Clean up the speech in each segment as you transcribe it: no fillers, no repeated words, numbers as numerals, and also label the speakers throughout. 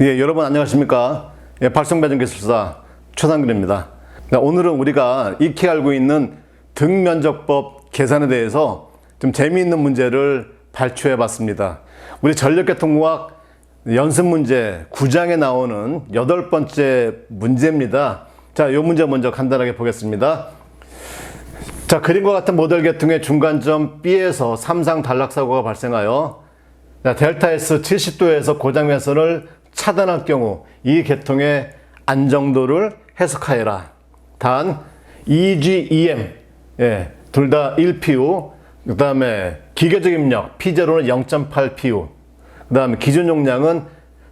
Speaker 1: 예, 여러분 안녕하십니까? 예, 발성배정기술사 최상근입니다. 오늘은 우리가 익히 알고 있는 등면적법 계산에 대해서 좀 재미있는 문제를 발표해 봤습니다. 우리 전력계통공학 연습 문제 9장에 나오는 8번째 문제입니다. 자, 이 문제 먼저 간단하게 보겠습니다. 자, 그림과 같은 모델 계통의 중간점 B에서 삼상 단락사고가 발생하여 델타 S 70도에서 고장회선을 차단할 경우 이 계통의 안정도를 해석하여라. 단 EG, EM 둘 다 1PU, 그 다음에 기계적 입력 P0는 0.8PU, 그 다음에 기준 용량은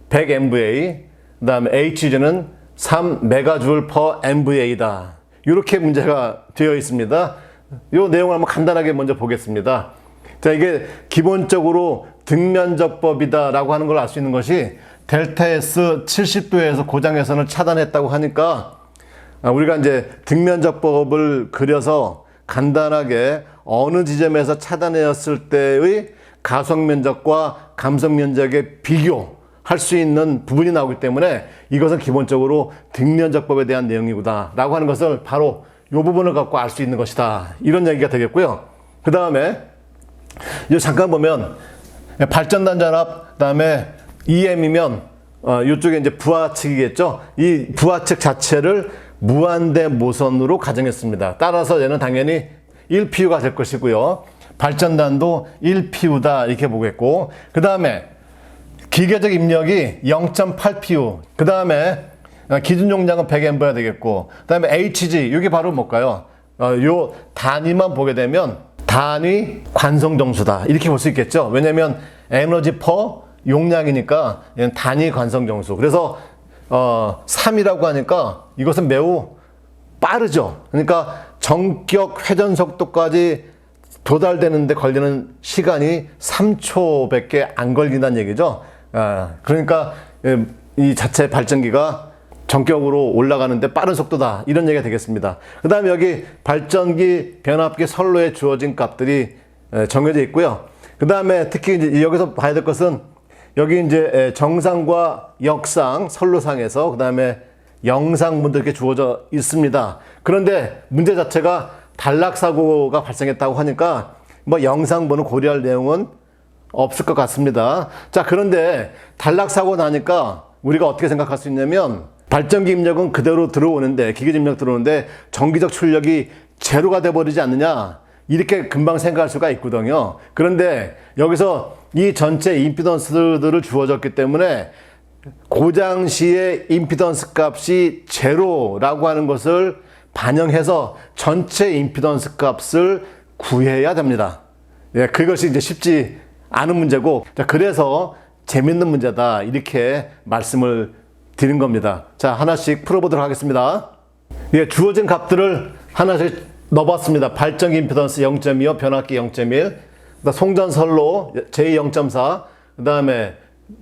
Speaker 1: 100MVA, 그 다음에 HG는 3MJ/MVA다. 이렇게 문제가 되어 있습니다. 이 내용을 한번 간단하게 먼저 보겠습니다. 자, 이게 기본적으로 등면적법이다 라고 하는 걸 알 수 있는 것이 델타 S 70도에서 고장회선을 차단했다고 하니까 우리가 이제 등면적법을 그려서 간단하게 어느 지점에서 차단되었을 때의 가속면적과 감속면적의 비교할 수 있는 부분이 나오기 때문에 이것은 기본적으로 등면적법에 대한 내용이구나 라고 하는 것을 바로 이 부분을 갖고 알 수 있는 것이다, 이런 얘기가 되겠고요. 그 다음에 잠깐 보면 발전단 전압, 그 다음에 EM이면 이쪽에 이제 부하측이겠죠. 이 부하측 자체를 무한대 모선으로 가정했습니다. 따라서 얘는 당연히 1PU가 될 것이고요. 발전단도 1PU다 이렇게 보겠고, 그 다음에 기계적 입력이 0.8PU, 그 다음에 기준 용량은 100M가 되겠고, 그 다음에 HG, 이게 바로 뭘까요? 요 단위만 보게 되면 단위 관성정수다 이렇게 볼 수 있겠죠. 왜냐면 에너지 퍼 용량이니까 얘는 단위 관성정수. 그래서 3이라고 하니까 이것은 매우 빠르죠. 그러니까 전격 회전 속도까지 도달되는데 걸리는 시간이 3초밖에 안 걸린다는 얘기죠. 그러니까 이 자체 발전기가 전격으로 올라가는데 빠른 속도다, 이런 얘기가 되겠습니다. 그 다음에 여기 발전기, 변압기, 선로에 주어진 값들이 정해져 있고요. 그 다음에 특히 이제 여기서 봐야 될 것은 여기 이제 정상과 역상, 선로상에서 그 다음에 영상문도 이렇게 주어져 있습니다. 그런데 문제 자체가 단락사고가 발생했다고 하니까 뭐 영상문을 고려할 내용은 없을 것 같습니다. 자, 그런데 단락사고 나니까 우리가 어떻게 생각할 수 있냐면 발전기 입력은 그대로 들어오는데, 기계적 입력 들어오는데 전기적 출력이 제로가 돼버리지 않느냐, 이렇게 금방 생각할 수가 있거든요. 그런데 여기서 이 전체 임피던스들을 주어졌기 때문에 고장 시의 임피던스 값이 제로라고 하는 것을 반영해서 전체 임피던스 값을 구해야 됩니다. 예, 그것이 이제 쉽지 않은 문제고, 자, 그래서 재밌는 문제다 이렇게 말씀을 드린 겁니다. 자, 하나씩 풀어보도록 하겠습니다. 예, 주어진 값들을 하나씩 넣어봤습니다. 발전기 임피던스 0.25, 변압기 0.1, 송전선로 J0.4, 그 다음에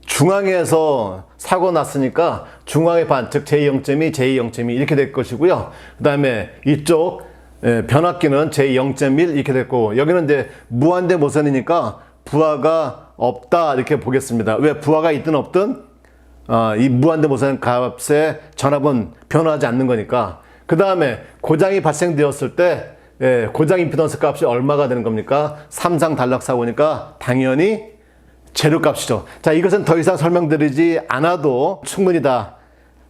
Speaker 1: 중앙에서 사고 났으니까 중앙의 반, 즉 J0.2, J0.2 이렇게 될 것이고요. 그 다음에 이쪽 변압기는 J0.1 이렇게 됐고, 여기는 이제 무한대 모선이니까 부하가 없다 이렇게 보겠습니다. 왜? 부하가 있든 없든 이 무한대 모선 값의 전압은 변화하지 않는 거니까. 그 다음에 고장이 발생되었을 때 고장 임피던스 값이 얼마가 되는 겁니까? 삼상 단락사고니까 당연히 제로 값이죠. 자, 이것은 더 이상 설명드리지 않아도 충분히 다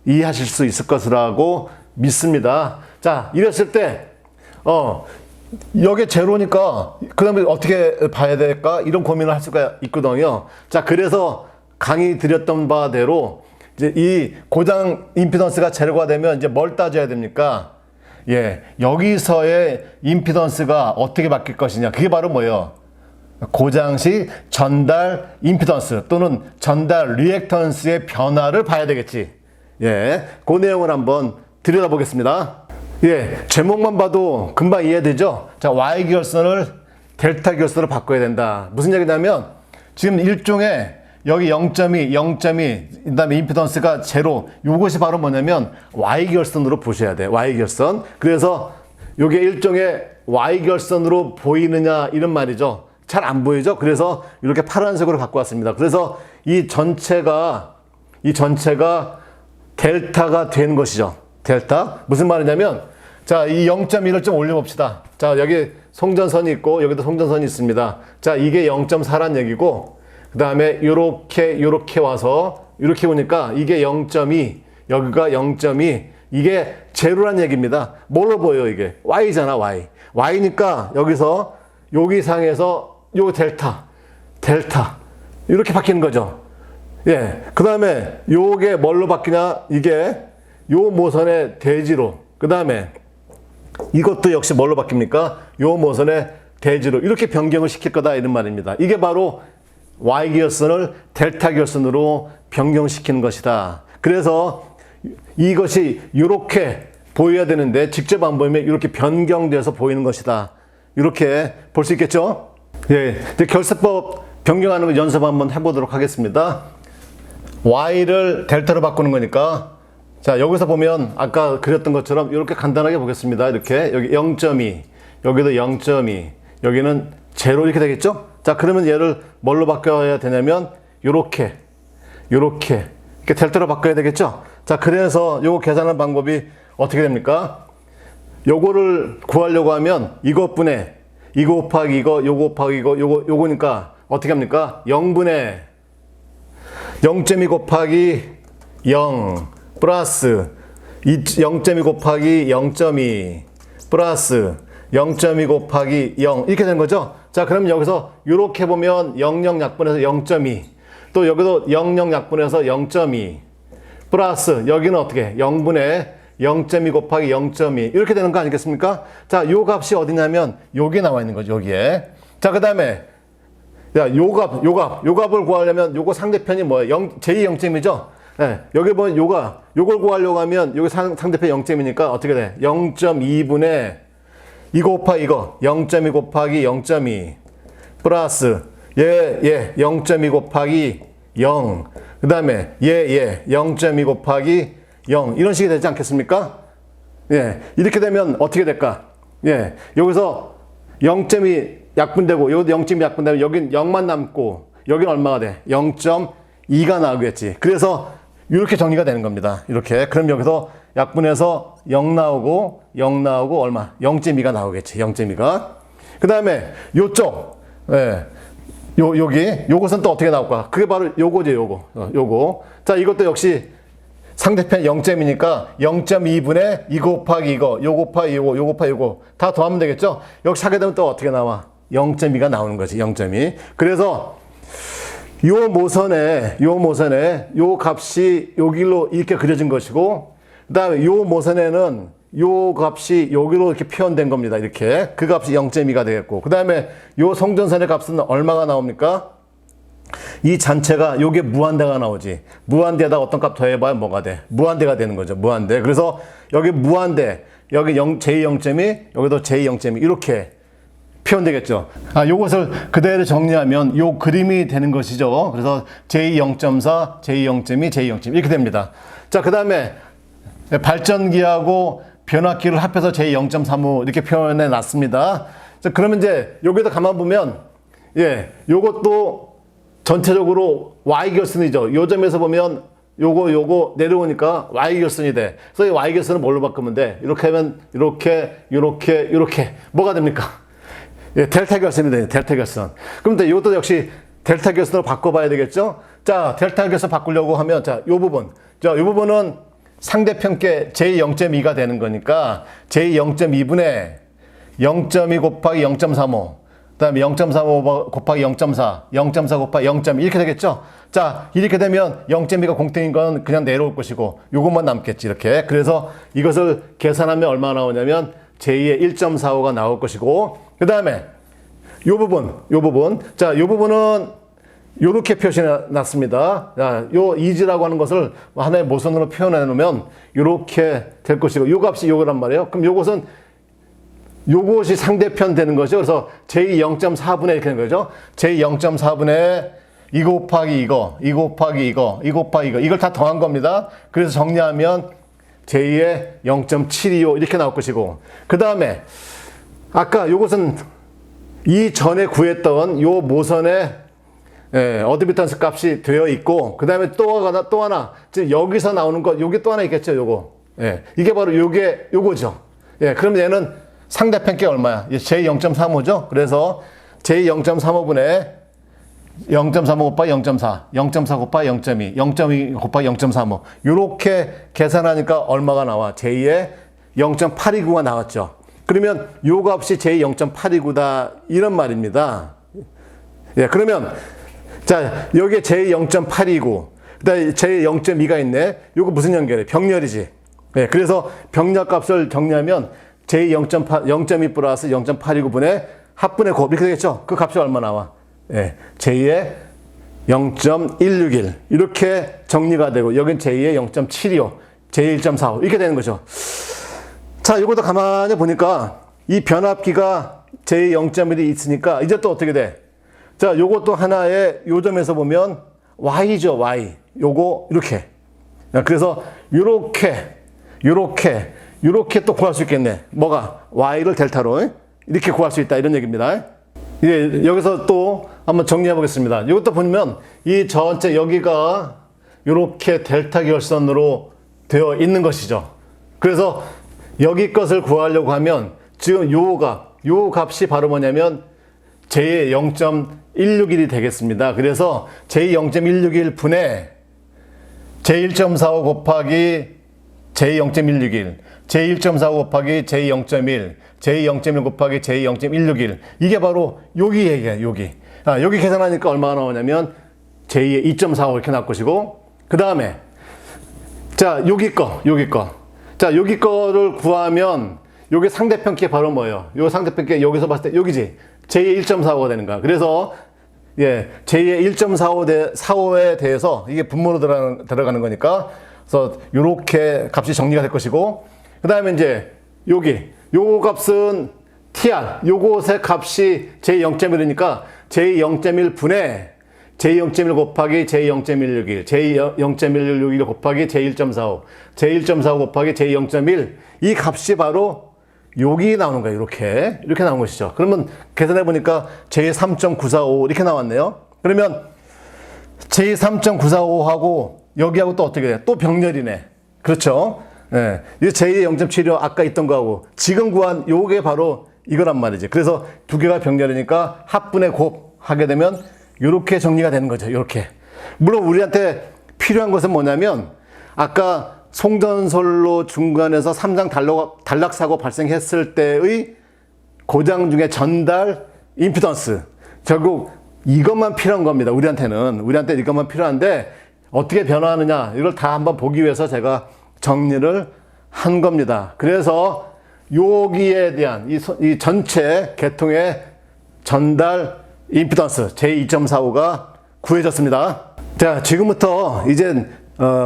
Speaker 1: 이해하실 수 있을 것이라고 믿습니다. 자, 이랬을 때 여기 제로니까 그 다음에 어떻게 봐야 될까, 이런 고민을 할 수가 있거든요. 자, 그래서 강의 드렸던 바대로 이제 이 고장 임피던스가 제로가 되면 이제 뭘 따져야 됩니까? 예, 여기서의 임피던스가 어떻게 바뀔 것이냐, 그게 바로 뭐예요? 고장 시 전달 임피던스 또는 전달 리액턴스의 변화를 봐야 되겠지. 예, 그 내용을 한번 들여다보겠습니다. 예, 제목만 봐도 금방 이해되죠? 자, Y 기열선을 델타 기열선으로 바꿔야 된다. 무슨 얘기냐면 지금 일종의 여기 0.2, 0.2, 그 다음에 임피던스가 제로, 이것이 바로 뭐냐면 Y결선으로 보셔야 돼요. Y결선. 그래서 이게 일종의 Y결선으로 보이느냐, 이런 말이죠. 잘 안 보이죠? 그래서 이렇게 파란색으로 갖고 왔습니다. 그래서 이 전체가 이 전체가 델타가 되는 것이죠. 델타. 무슨 말이냐면, 자, 이 0.1을 좀 올려봅시다. 자, 여기 송전선이 있고, 여기도 송전선이 있습니다. 자, 이게 0.4란 얘기고, 그 다음에 요렇게 와서, 이렇게 오니까 이게 0.2, 여기가 0.2, 이게 제로란 얘기입니다. 뭘로 보여요, 이게? Y잖아, Y. Y니까 여기서, 여기 상에서 요 델타. 이렇게 바뀌는 거죠. 예. 그 다음에 요게 뭘로 바뀌냐? 이게 요 모선의 대지로. 그 다음에 이것도 역시 뭘로 바뀝니까? 요 모선의 대지로. 이렇게 변경을 시킬 거다. 이런 말입니다. 이게 바로 Y기어선을 델타 기어선으로 변경시키는 것이다. 그래서 이것이 이렇게 보여야 되는데 직접 안 보이면 이렇게 변경돼서 보이는 것이다. 이렇게 볼 수 있겠죠? 예. 이제 결세법 변경하는 거 연습 한번 해보도록 하겠습니다. Y를 델타로 바꾸는 거니까, 자, 여기서 보면 아까 그렸던 것처럼 이렇게 간단하게 보겠습니다. 이렇게 여기 0.2, 여기도 0.2, 여기는 제로 이렇게 되겠죠? 자, 그러면 얘를 뭘로 바꿔야 되냐면 이렇게 델타로 바꿔야 되겠죠? 자, 그래서 요거 계산하는 방법이 어떻게 됩니까? 요거를 구하려고 하면 이것분의 이거 곱하기 이거, 요거 곱하기 이거, 요거니까 어떻게 합니까? 0분의 0.2 곱하기 0 플러스 0.2 곱하기 0.2 플러스 0.2 곱하기 0 이렇게 되는 거죠. 자, 그럼 여기서 이렇게 보면 00 약분해서 0.2, 또 여기도 00 약분해서 0.2 플러스 여기는 어떻게 0분의 0.2 곱하기 0.2 이렇게 되는 거 아니겠습니까? 자, 요 값이 어디냐면 여기에 나와 있는 거죠. 여기에. 자, 그 다음에 야, 요 값을 구하려면 요거 상대편이 뭐예요? 제2 0점이죠? 네, 여기 보면 요걸 구하려고 하면 여기 상대편 0점이니까 어떻게 돼? 0.2분의 이거 곱하기 이거 0.2 곱하기 0.2 플러스 0.2 곱하기 0 그 다음에 0.2 곱하기 0 이런 식이 되지 않겠습니까? 예, 이렇게 되면 어떻게 될까? 예, 여기서 0.2 약분되고 여기도 0.2 약분되면 여긴 0만 남고 여긴 얼마가 돼? 0.2가 나오겠지. 그래서 이렇게 정리가 되는 겁니다. 이렇게. 그럼 여기서 약분해서 0 나오고 얼마? 0.2가 나오겠지. 0.2가. 그 다음에 요쪽. 예. 요것은 또 어떻게 나올까? 그게 바로 요거죠, 요거. 자, 이것도 역시 상대편 0점이니까 0.2분의 이거 곱하기 이거, 요거 곱하기 요거, 요거 곱하기 요거 다 더하면 되겠죠? 역시 하게 되면 또 어떻게 나와? 0.2가 나오는 거지, 0.2. 그래서 요 모선에 요 값이 여기로 이렇게 그려진 것이고, 그 다음에 요 모선에는 요 값이 여기로 이렇게 표현된 겁니다. 이렇게. 그 값이 0.2가 되겠고, 그 다음에 요 송전선의 값은 얼마가 나옵니까? 이 전체가 요게 무한대가 나오지. 무한대에다 어떤 값 더해봐야 뭐가 돼? 무한대가 되는 거죠. 무한대. 그래서 여기 무한대, 여기 j 0.2, 여기도 j 0.2 이렇게 표현되겠죠. 요것을 그대로 정리하면 요 그림이 되는 것이죠. 그래서 j 0.4, j 0.2, j 0.2 이렇게 됩니다. 자, 그 다음에 발전기하고 변압기를 합해서 j 0.35 이렇게 표현해 놨습니다. 자, 그러면 이제 여기도 가만 보면 요것도 전체적으로 Y결선이죠. 요 점에서 보면 요거 내려오니까 Y결선이 돼. 그래서 이 Y결선을 뭘로 바꾸면 돼? 이렇게 하면 이렇게 뭐가 됩니까? 델타 결선이 돼요. 델타 결선. 그럼 이것도 역시 델타 결선으로 바꿔봐야 되겠죠? 자, 델타 결선 바꾸려고 하면 요 부분은 상대편께 J0.2가 되는 거니까 J0.2분의 0.2 곱하기 0.35 그 다음에 0.35 곱하기 0.4, 0.4 곱하기 0.2 이렇게 되겠죠? 자, 이렇게 되면 0.2가 공통인 건 그냥 내려올 것이고 요것만 남겠지, 이렇게. 그래서 이것을 계산하면 얼마나 나오냐면 J의 1.45가 나올 것이고, 그 다음에 요 부분. 자, 요 부분은 요렇게 표시해 놨습니다. 자, 요 이지라고 하는 것을 하나의 모선으로 표현해 놓으면 요렇게 될 것이고, 요 값이 요거란 말이에요. 그럼 요것이 상대편 되는 거죠. 그래서 J 0.4분의 이렇게 되는 거죠. J 0.4분의 이거 곱하기 이거 곱하기 이거 곱하기 이걸 다 더한 겁니다. 그래서 정리하면 J의 0.725 이렇게 나올 것이고, 그 다음에 아까 요것은 이 전에 구했던 요 모선의 어드미턴스 값이 되어 있고, 그 다음에 또 하나, 지금 여기서 나오는 거, 요게 또 하나 있겠죠, 요거. 이게 바로 요거죠. 그럼 얘는 상대편께 얼마야? J0.35죠? 그래서 J0.35분의 0.35 곱하기 0.4, 0.4 곱하기 0.2, 0.2 곱하기 0.35. 요렇게 계산하니까 얼마가 나와? J의 0.829가 나왔죠. 그러면 요 값이 J0.829다. 이런 말입니다. 그러면, 자, 여기에 J0.829, 그 다음에 J0.2가 있네. 요거 무슨 연결이에요? 병렬이지. 그래서 병렬 값을 정리하면 J0.2 플러스 0.829분의 합분의 곱, 이렇게 되겠죠? 그 값이 얼마 나와? J의 0.161. 이렇게 정리가 되고, 여긴 J의 0.725, J1.45. 이렇게 되는 거죠. 자, 이것도 가만히 보니까 이 변압기가 J0.1이 있으니까 이제 또 어떻게 돼? 자, 요것도 하나의 요점에서 보면 Y죠, Y. 요거, 이렇게. 그래서 요렇게 또 구할 수 있겠네. 뭐가? Y를 델타로 이렇게 구할 수 있다. 이런 얘기입니다. 여기서 또 한번 정리해 보겠습니다. 이것도 보면 이 전체 여기가 요렇게 델타 결선으로 되어 있는 것이죠. 그래서 여기 것을 구하려고 하면 지금 요 값이 바로 뭐냐면 J의 0.161이 되겠습니다. 그래서 J 0.161 분의 J1.45 곱하기 J 0.161, J 1.45 곱하기 J 0.1, J 0.1 곱하기 J 0.161. 이게 바로 여기 얘기야, 여기. 여기 계산하니까 얼마가 나오냐면 J의 2.45 이렇게 나올 것이고, 그 다음에 자, 여기 거. 자, 여기 거를 구하면 요게 상대편께 바로 뭐예요? 요 상대편께 여기서 봤을 때 여기지. J의 1.45가 되는 거야. 그래서 J의 1.45에 대해서 이게 분모로 들어가는 거니까, 그래서 요렇게 값이 정리가 될 것이고, 그 다음에 이제 요거 값은 TR, 요것의 값이 J0.1이니까 J0.1 분의 J0.1 곱하기 J0.161, J0.161 곱하기 J1.45, J1.45 곱하기 J0.1. 이 값이 바로 여기 나오는 거예요. 이렇게 나온 것이죠. 그러면 계산해 보니까 J3.945 이렇게 나왔네요. 그러면 J3.945하고 여기하고 또 어떻게 돼? 또 병렬이네. 그렇죠? 이 J의 0.75 아까 있던 거하고 지금 구한 요게 바로 이거란 말이지. 그래서 두 개가 병렬이니까 합분의 곱 하게 되면 요렇게 정리가 되는 거죠. 요렇게. 물론 우리한테 필요한 것은 뭐냐면 아까 송전솔로 중간에서 3장 단락사고 발생했을 때의 고장 중에 전달 임피던스. 결국 이것만 필요한 겁니다. 우리한테 이것만 필요한데 어떻게 변화하느냐 이걸 다 한번 보기 위해서 제가 정리를 한 겁니다. 그래서 여기에 대한 이 전체 계통의 전달 임피던스 J2.45가 구해졌습니다. 자, 지금부터 이제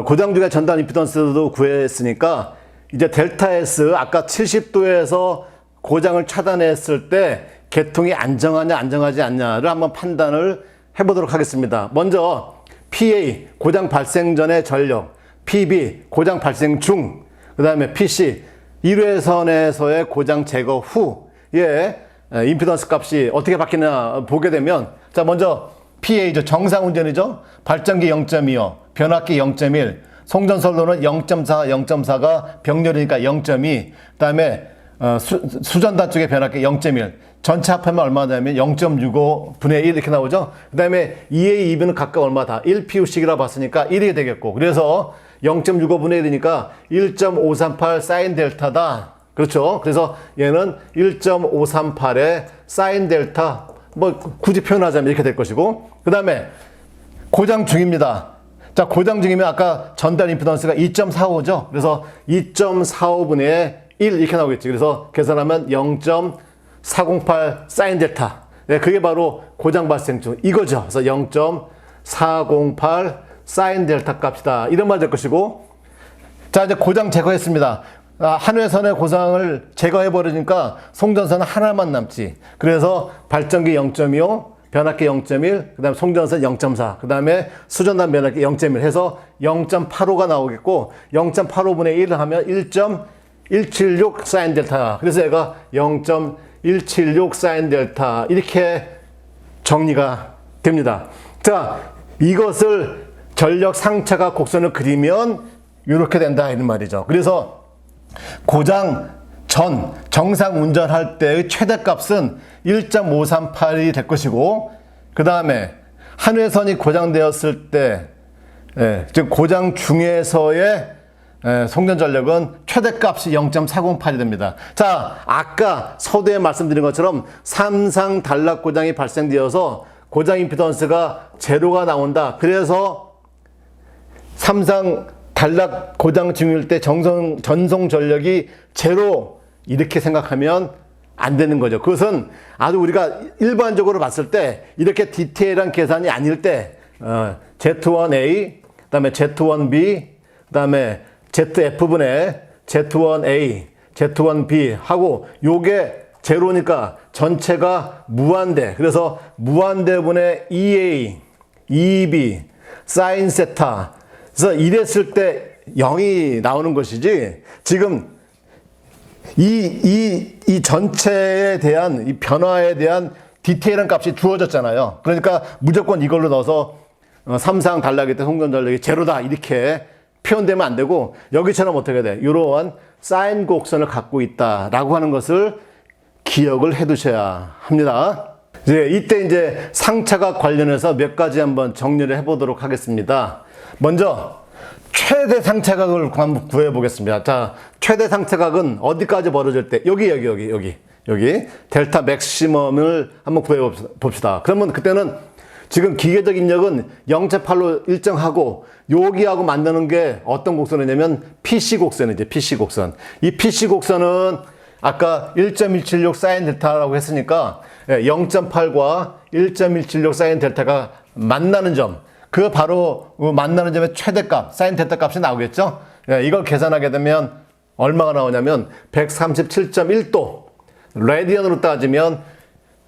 Speaker 1: 고장 중에 전달 임피던스도 구했으니까 이제 델타 S 아까 70도에서 고장을 차단했을 때 계통이 안정하냐 안정하지 않냐를 한번 판단을 해보도록 하겠습니다. 먼저 PA 고장 발생 전의 전력, PB 고장 발생 중, 그 다음에 PC 1회선에서의 고장 제거 후에 임피던스 값이 어떻게 바뀌나 보게 되면, 자, 먼저 PA죠. 정상 운전이죠. 발전기 0.25, 변압기 0.1, 송전솔로는 0.4, 0.4가 병렬이니까 0.2, 그 다음에 수전단 쪽의 변압기 0.1, 전체 합하면 얼마 되냐면 0.65 분의 1 이렇게 나오죠. 그 다음에 EA, EB는 각각 얼마다? 1PU씩이라 봤으니까 1이 되겠고, 그래서 0.65 분의 1이니까 1.538 사인 델타다. 그렇죠. 그래서 얘는 1.538의 사인 델타, 뭐 굳이 표현하자면 이렇게 될 것이고, 그 다음에 고장 중입니다. 자, 고장 중이면 아까 전달 임피던스가 2.45죠. 그래서 2.45분의 1 이렇게 나오겠지. 그래서 계산하면 0.408 사인 델타. 그게 바로 고장 발생 중 이거죠. 그래서 0.408 사인 델타 값이다. 이런 말 될 것이고, 자, 이제 고장 제거했습니다. 한 회선의 고장을 제거해버리니까 송전선은 하나만 남지. 그래서 발전기 0.25, 변압기 0.1, 그 다음에 송전선 0.4, 그 다음에 수전단 변압기 0.1 해서 0.85가 나오겠고, 0.85분의 1을 하면 1.176 사인 델타. 그래서 얘가 0.176 사인 델타. 이렇게 정리가 됩니다. 자, 이것을 전력 상차각 곡선을 그리면 이렇게 된다 이런 말이죠. 그래서 고장 전 정상 운전할 때의 최대값은 1.538이 될 것이고, 그 다음에 한회선이 고장되었을 때, 즉 고장 중에서의 송전 전력은 최대값이 0.408이 됩니다. 자, 아까 서두에 말씀드린 것처럼 삼상 단락 고장이 발생되어서 고장 임피던스가 제로가 나온다. 그래서 삼상 단락 고장 중일 때 전송 전력이 제로 이렇게 생각하면 안 되는 거죠. 그것은 아주 우리가 일반적으로 봤을 때 이렇게 디테일한 계산이 아닐 때 Z1A, 그 다음에 Z1B, 그 다음에 ZF분의 Z1A, Z1B 하고 요게 제로니까 전체가 무한대. 그래서 무한대분의 EA, EB, 사인 세타. 그래서 이랬을 때 0이 나오는 것이지, 지금 이 전체에 대한 이 변화에 대한 디테일한 값이 주어졌잖아요. 그러니까 무조건 이걸로 넣어서 삼상 단락일 때 송전 전력이 제로다 이렇게 표현되면 안 되고, 여기처럼 어떻게 돼? 이러한 사인 곡선을 갖고 있다라고 하는 것을 기억을 해 두셔야 합니다. 이때 이제 상차각 관련해서 몇 가지 한번 정리를 해 보도록 하겠습니다. 먼저 최대 상차각을 한번 구해 보겠습니다. 자, 최대 상차각은 어디까지 벌어질 때? 여기 델타 맥시멈을 한번 구해 봅시다. 그러면 그때는 지금 기계적 입력은 0.8로 일정하고, 여기하고 만드는 게 어떤 곡선이냐면 PC 곡선이죠. PC 곡선. 이 PC 곡선은 아까 1.176 사인 델타라고 했으니까 0.8과 1.176 사인 델타가 만나는 점, 그 바로 만나는 점의 최대값, 사인 델타 값이 나오겠죠? 이걸 계산하게 되면 얼마가 나오냐면 137.1도, 라디안으로 따지면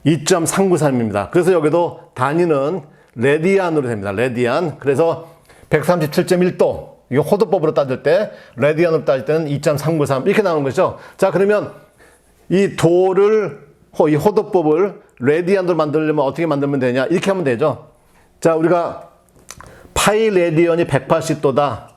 Speaker 1: 2.393입니다. 그래서 여기도 단위는 라디안으로 됩니다. 라디안. 그래서 137.1도, 이거 호도법으로 따질 때, 라디안으로 따질 때는 2.393 이렇게 나오는 거죠. 자, 그러면 이 호도법을 라디안으로 만들려면 어떻게 만들면 되냐? 이렇게 하면 되죠. 자, 우리가 파이 라디안이 180도다.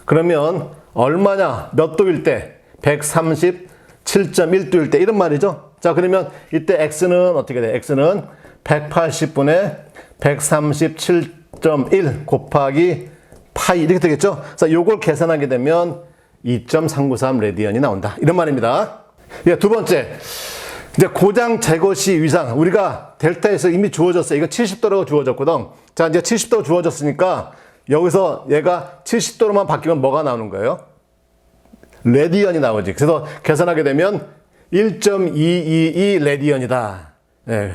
Speaker 1: 그러면 얼마냐? 몇 도일 때? 137.1도일 때, 이런 말이죠. 자, 그러면 이때 x는 어떻게 돼? x는 180분의 137.1 곱하기 파이 이렇게 되겠죠? 자, 요걸 계산하게 되면 2.393 라디안이 나온다. 이런 말입니다. 두 번째. 이제 고장 제거 시 위상. 우리가 델타에서 이미 주어졌어요. 이거 70도라고 주어졌거든. 자, 이제 70도 주어졌으니까 여기서 얘가 70도로만 바뀌면 뭐가 나오는 거예요? 라디안이 나오지. 그래서 계산하게 되면 1.222 라디안이다. 네.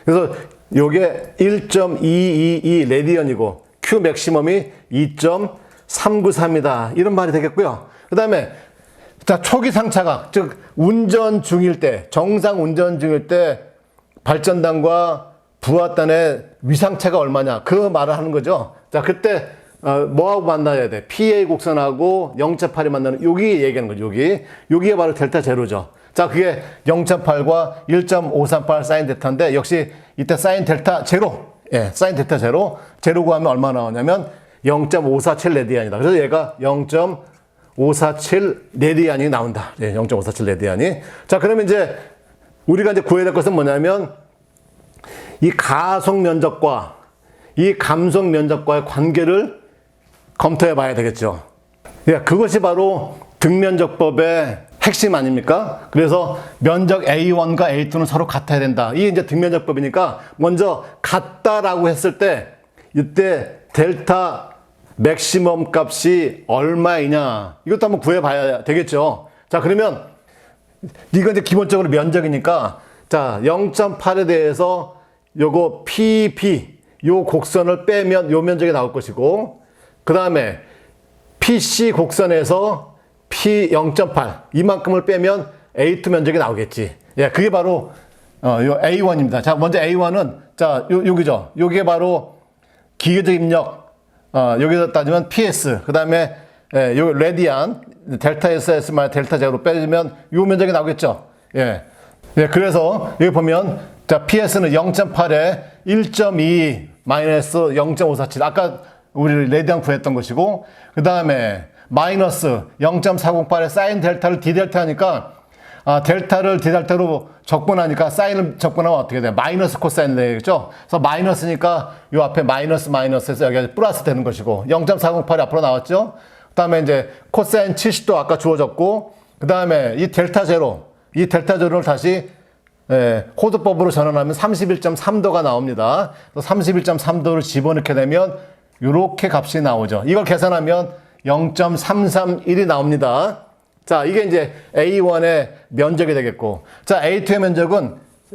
Speaker 1: 그래서 요게 1.222 라디안이고 Q 맥시멈이 2.393이다. 이런 말이 되겠고요. 그 다음에 자, 초기 상차각, 즉 운전 중일 때, 정상 운전 중일 때 발전단과 부하단의 위상차가 얼마냐, 그 말을 하는 거죠. 자, 그때 뭐하고 만나야 돼? PA 곡선하고 0.8이 만나는, 여기 얘기하는 거죠. 여기가 바로 델타 제로죠. 자, 그게 0.8과 1.538 사인 델타인데, 역시 이때 사인 델타 제로, 사인 델타 제로, 제로 구하면 얼마 나오냐면 0.547 레디안이다. 그래서 얘가 0.547 레디안이 나온다. 0.547 레디안이. 자, 그러면 이제 우리가 이제 구해야 될 것은 뭐냐면, 이 가속 면적과 이 감속 면적과의 관계를 검토해 봐야 되겠죠. 그것이 바로 등면적법의 핵심 아닙니까? 그래서 면적 A1과 A2는 서로 같아야 된다. 이게 이제 등면적법이니까, 먼저 같다라고 했을 때 이때 델타 맥시멈 값이 얼마이냐, 이것도 한번 구해 봐야 되겠죠. 자, 그러면 이건 이제 기본적으로 면적이니까, 자, 0.8에 대해서 요거 PP, 요 곡선을 빼면 요 면적이 나올 것이고, 그 다음에 PC 곡선에서 P 0.8 이만큼을 빼면 A2 면적이 나오겠지. 그게 바로 요 A1입니다. 자, 먼저 A1은 자, 여기죠. 요게 바로 기계적 입력, 여기서 따지면 PS, 그 다음에 요 레디안, 델타 SS 말 델타 제로 빼주면 요 면적이 나오겠죠. 네, 그래서 여기 보면 자, PS는 0.8에 1.2 마이너스 0.547. 아까 우리 레디안 구했던 것이고, 그 다음에 마이너스 0.408에 사인 델타를 D 델타 하니까, 델타를 D 델타로 적분하니까 사인을 적분하면 어떻게 돼요? 마이너스 코사인 되겠죠? 그래서 마이너스니까 요 앞에 마이너스에서 여기가 플러스 되는 것이고, 0.408이 앞으로 나왔죠? 그 다음에 이제 코사인 70도 아까 주어졌고, 그 다음에 이 델타 제로를 다시 호드법으로 전환하면 31.3도가 나옵니다. 31.3도를 집어넣게 되면 이렇게 값이 나오죠. 이걸 계산하면 0.331이 나옵니다. 자, 이게 이제 A1의 면적이 되겠고, 자, A2의 면적은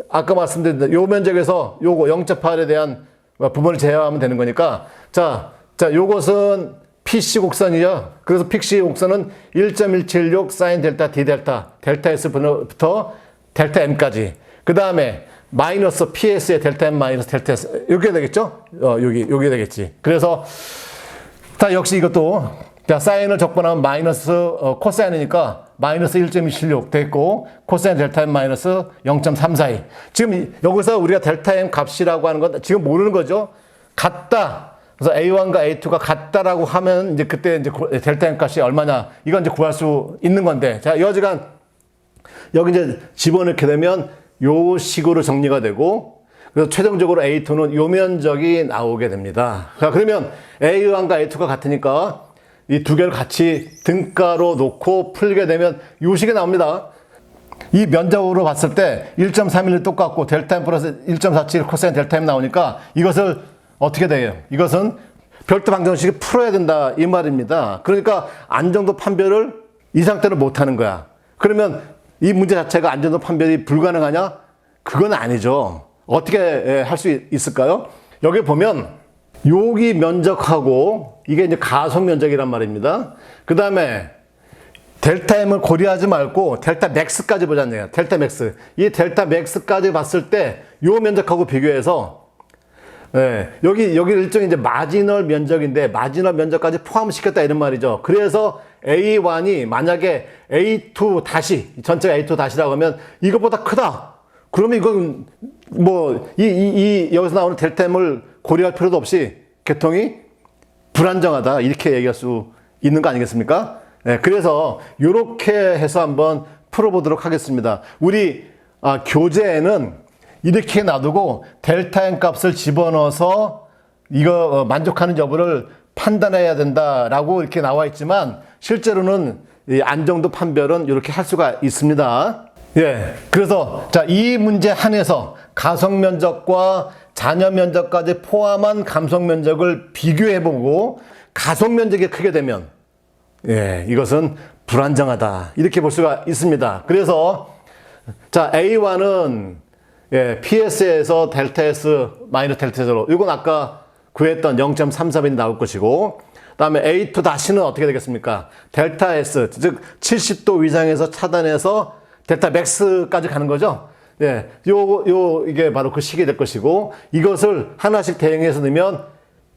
Speaker 1: 아까 말씀드린 요 면적에서 요거 0.8에 대한 부분을 제외하면 되는 거니까, 자, 요것은 PC 곡선이죠. 그래서 PC 곡선은 1.176 사인 델타 D 델타, 델타 S부터 델타 M까지. 그 다음에 마이너스 PS의 델타 M 마이너스 델타 S. 이렇게 되겠죠? 여기 되겠지. 그래서, 자, 역시 이것도, 자, 사인을 적분하면 마이너스, 코사인이니까 마이너스 1.276 됐고, 코사인 델타 M 마이너스 0.342. 지금 여기서 우리가 델타 M 값이라고 하는 건 지금 모르는 거죠? 같다. 그래서 A1과 A2가 같다라고 하면 이제 그때 이제 델타 M 값이 얼마냐. 이건 이제 구할 수 있는 건데. 자, 여지간 여기 이제 집어넣게 되면 요 식으로 정리가 되고, 그래서 최종적으로 A2는 요 면적이 나오게 됩니다. 자, 그러면 A1과 A2가 같으니까 이 두 개를 같이 등가로 놓고 풀게 되면 요 식이 나옵니다. 이 면적으로 봤을 때 1.31이 똑같고 델타 M 플러스 1.47 코사인 델타 M 나오니까 이것을 어떻게 돼요? 이것은 별도 방정식을 풀어야 된다 이 말입니다. 그러니까 안정도 판별을 이 상태로 못하는 거야. 그러면 이 문제 자체가 안정도 판별이 불가능하냐? 그건 아니죠. 어떻게 할 수 있을까요? 여기 보면 여기 면적하고 이게 이제 가속 면적이란 말입니다. 그 다음에 델타 M을 고려하지 말고 델타 맥스까지 보자는 얘기야. 델타 맥스. 이 델타 맥스까지 봤을 때 요 면적하고 비교해서 여기 일종의 이제 마지널 면적인데 마지널 면적까지 포함시켰다 이런 말이죠. 그래서 A1이 만약에 A2 다시 전체가 A2 다시라고 하면 이것보다 크다. 그러면 이건 뭐 여기서 나오는 델타 M을 고려할 필요도 없이 계통이 불안정하다 이렇게 얘기할 수 있는 거 아니겠습니까? 그래서 이렇게 해서 한번 풀어보도록 하겠습니다. 우리 교재에는 이렇게 놔두고 델타 M 값을 집어넣어서 이거 만족하는 여부를 판단해야 된다라고 이렇게 나와 있지만 실제로는 이 안정도 판별은 이렇게 할 수가 있습니다. 그래서 자, 이 문제 한해서 가속 면적과 잔여 면적까지 포함한 감속 면적을 비교해보고 가속 면적이 크게 되면 이것은 불안정하다 이렇게 볼 수가 있습니다. 그래서 자, A1은 PS에서 델타 S 마이너스 델타 S로 이건 아까 구했던 0.331이 나올 것이고, 그 다음에 A2 다시는 어떻게 되겠습니까? 델타 S 즉 70도 이상에서 차단해서 델타 맥스까지 가는 거죠. 이게 바로 그 식이 될 것이고, 이것을 하나씩 대응해서 넣으면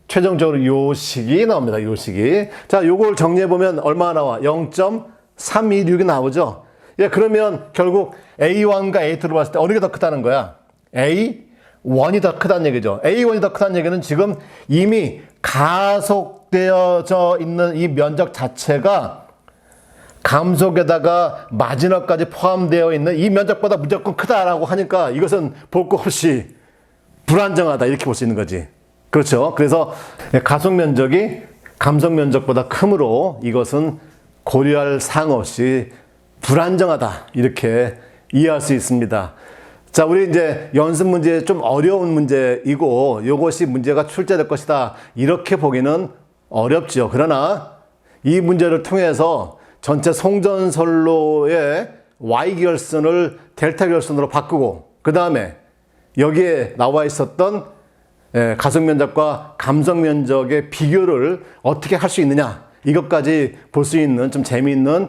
Speaker 1: 최종적으로 요 식이 나옵니다. 요 식이. 자, 요걸 정리해보면 얼마나 나와? 0.326이 나오죠. 그러면 결국 A1과 A2를 봤을 때 어느 게 더 크다는 거야? A1이 더 크다는 얘기죠. A1이 더 크다는 얘기는 지금 이미 가속되어져 있는 이 면적 자체가 감속에다가 마지노까지 포함되어 있는 이 면적보다 무조건 크다라고 하니까 이것은 볼 것 없이 불안정하다 이렇게 볼 수 있는 거지. 그렇죠. 그래서 가속 면적이 감속 면적보다 크므로 이것은 고려할 사항 없이 불안정하다 이렇게 이해할 수 있습니다. 자, 우리 이제 연습 문제 좀 어려운 문제이고 이것이 문제가 출제될 것이다 이렇게 보기는 어렵죠. 그러나 이 문제를 통해서 전체 송전선로의 Y결선을 델타 결선으로 바꾸고 그 다음에 여기에 나와 있었던 가속 면적과 감속 면적의 비교를 어떻게 할 수 있느냐 이것까지 볼 수 있는 좀 재미있는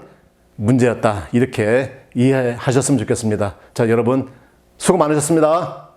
Speaker 1: 문제였다 이렇게 이해하셨으면 좋겠습니다. 자, 여러분 수고 많으셨습니다.